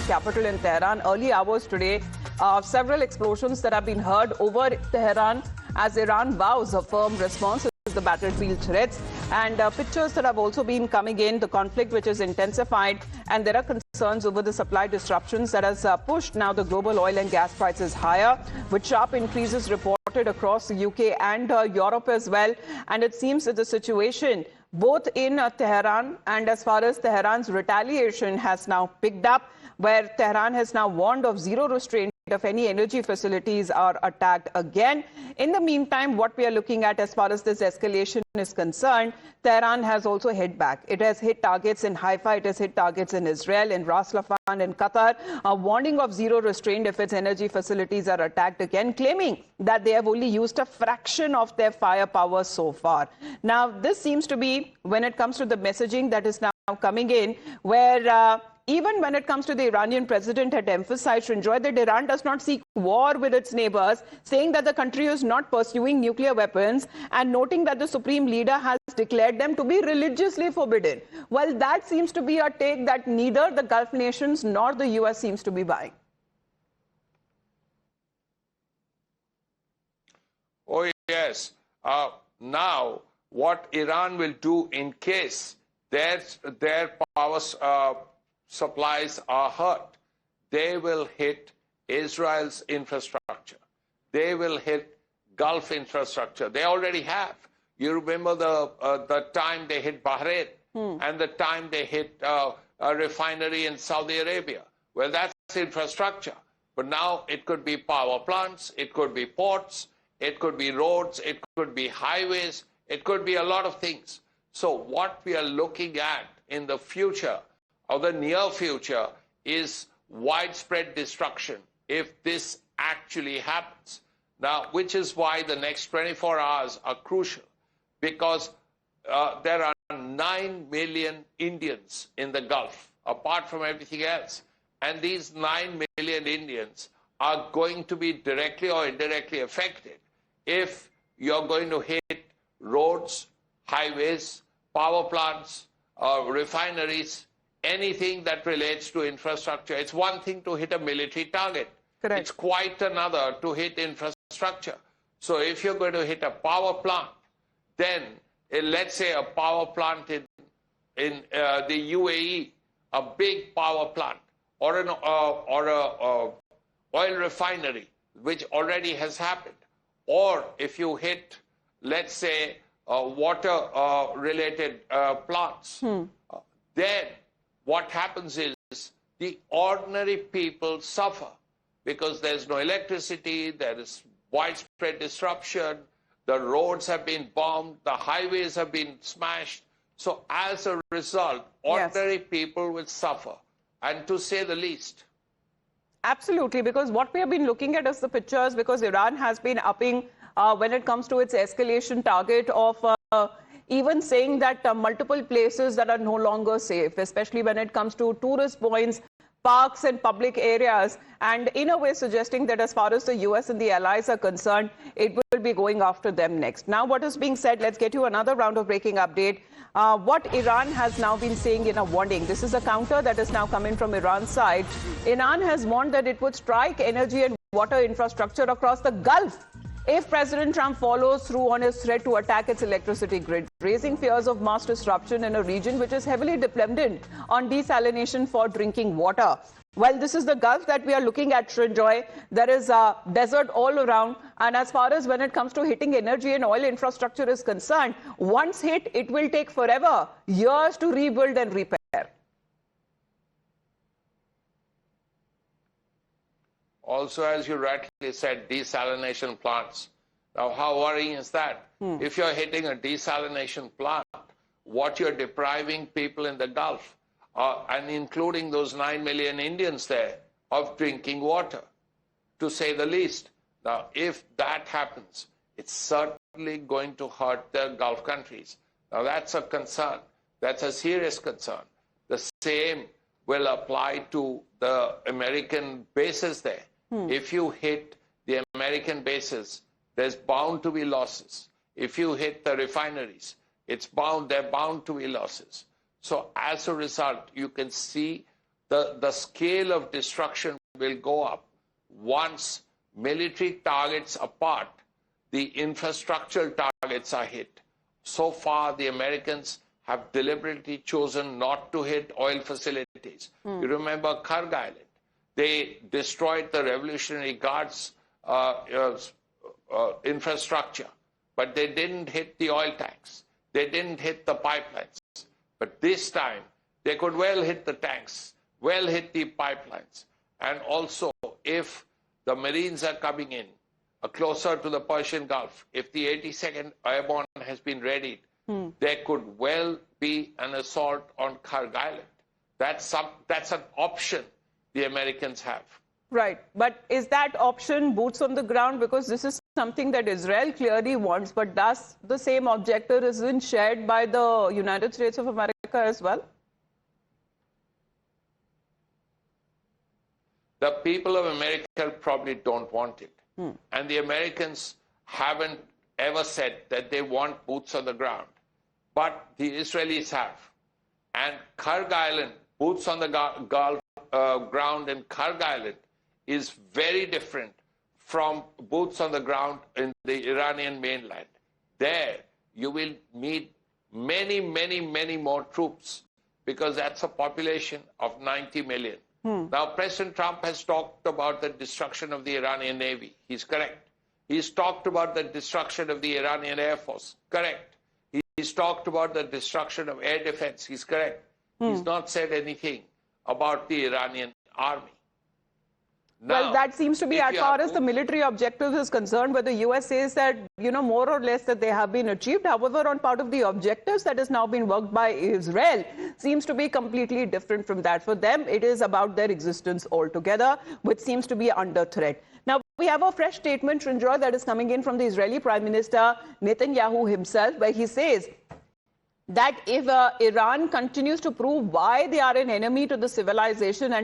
Iran's capital in Tehran. Early hours today, several explosions that have been heard over Tehran as Iran vows a firm response to the battlefield threats. And pictures that have also been coming in, the conflict which is intensified, and there are concerns over the supply disruptions that has pushed now the global oil and gas prices higher, with sharp increases reported across the UK and Europe as well. And it seems that the situation both in Tehran and as far as Tehran's retaliation has now picked up, where Tehran has now warned of zero restraint if any energy facilities are attacked again. In the meantime, what we are looking at as far as this escalation is concerned, Tehran has also hit back. It has hit targets in Haifa, it has hit targets in Israel, in Ras Laffan, in Qatar, a warning of zero restraint if its energy facilities are attacked again, claiming that they have only used a fraction of their firepower so far. Now, this seems to be, when it comes to the messaging that is now coming in, where even when it comes to the Iranian president had emphasized, Srinjoy, that Iran does not seek war with its neighbors, saying that the country is not pursuing nuclear weapons and noting that the supreme leader has declared them to be religiously forbidden. Well, that seems to be a take that neither the Gulf nations nor the US seems to be buying. Oh, yes. Now, what Iran will do in case their power supplies are hurt, they will hit Israel's infrastructure. They will hit Gulf infrastructure. They already have. You remember the time they hit Bahrain and the time they hit a refinery in Saudi Arabia. Well, that's infrastructure. But now it could be power plants, it could be ports, it could be roads, it could be highways, it could be a lot of things. So what we are looking at in the future, or the near future, is widespread destruction if this actually happens. Now, which is why the next 24 hours are crucial, because there are 9 million Indians in the Gulf, apart from everything else. And these 9 million Indians are going to be directly or indirectly affected if you're going to hit roads, highways, power plants, refineries, anything that relates to infrastructure. It's one thing to hit a military target. Correct. It's quite another to hit infrastructure. So if you're going to hit a power plant, then let's say a power plant in the UAE, a big power plant, or an oil refinery, which already has happened. Or if you hit, let's say, water-related plants, then what happens is the ordinary people suffer because there's no electricity, there is widespread disruption, the roads have been bombed, the highways have been smashed. So as a result, ordinary people will suffer, and to say the least. Absolutely, because what we have been looking at is the pictures, because Iran has been upping when it comes to its escalation target of even saying that multiple places that are no longer safe, especially when it comes to tourist points, parks and public areas, and in a way suggesting that as far as the US and the allies are concerned, it will be going after them next. Now, what is being said, let's get you another round of breaking update. What Iran has now been saying in a warning, this is a counter that is now coming from Iran's side. Iran has warned that it would strike energy and water infrastructure across the Gulf if President Trump follows through on his threat to attack its electricity grid, raising fears of mass disruption in a region which is heavily dependent on desalination for drinking water. Well, this is the Gulf that we are looking at, Srinjoy. There is a desert all around. And as far as when it comes to hitting energy and oil infrastructure is concerned, once hit, it will take forever, years to rebuild and repair. Also, as you rightly said, desalination plants. Now, how worrying is that? If you're hitting a desalination plant, what you're depriving people in the Gulf, and including those 9 million Indians there, of drinking water, to say the least. Now, if that happens, it's certainly going to hurt the Gulf countries. Now, that's a concern. That's a serious concern. The same will apply to the American bases there. If you hit the American bases, there's bound to be losses. If you hit the refineries, there are bound to be losses. So as a result, you can see the scale of destruction will go up once military targets apart, the infrastructural targets are hit. So far, the Americans have deliberately chosen not to hit oil facilities. You remember Karg Island. They destroyed the Revolutionary Guards infrastructure, but they didn't hit the oil tanks. They didn't hit the pipelines. But this time, they could well hit the tanks, well hit the pipelines. And also, if the Marines are coming in closer to the Persian Gulf, if the 82nd Airborne has been readied, there could well be an assault on Karg Island. That's an option the Americans have. Right. But is that option boots on the ground? Because this is something that Israel clearly wants, but does the same objective isn't shared by the United States of America as well? The people of America probably don't want it. And the Americans haven't ever said that they want boots on the ground. But the Israelis have. And Karg Island, boots on the ground in Karg Island, is very different from boots on the ground in the Iranian mainland. There, you will need many, many, many more troops because that's a population of 90 million. Now, President Trump has talked about the destruction of the Iranian Navy. He's correct. He's talked about the destruction of the Iranian Air Force. Correct. He's talked about the destruction of air defense. He's correct. He's not said anything about the Iranian army. Now, well, that seems to be as far as the military objective is concerned, where the US says that, more or less that they have been achieved. However, on part of the objectives that is now being worked by Israel seems to be completely different from that. For them, it is about their existence altogether, which seems to be under threat. Now, we have a fresh statement, Srinjoy, that is coming in from the Israeli Prime Minister Netanyahu himself, where he says that if Iran continues to prove why they are an enemy to the civilization and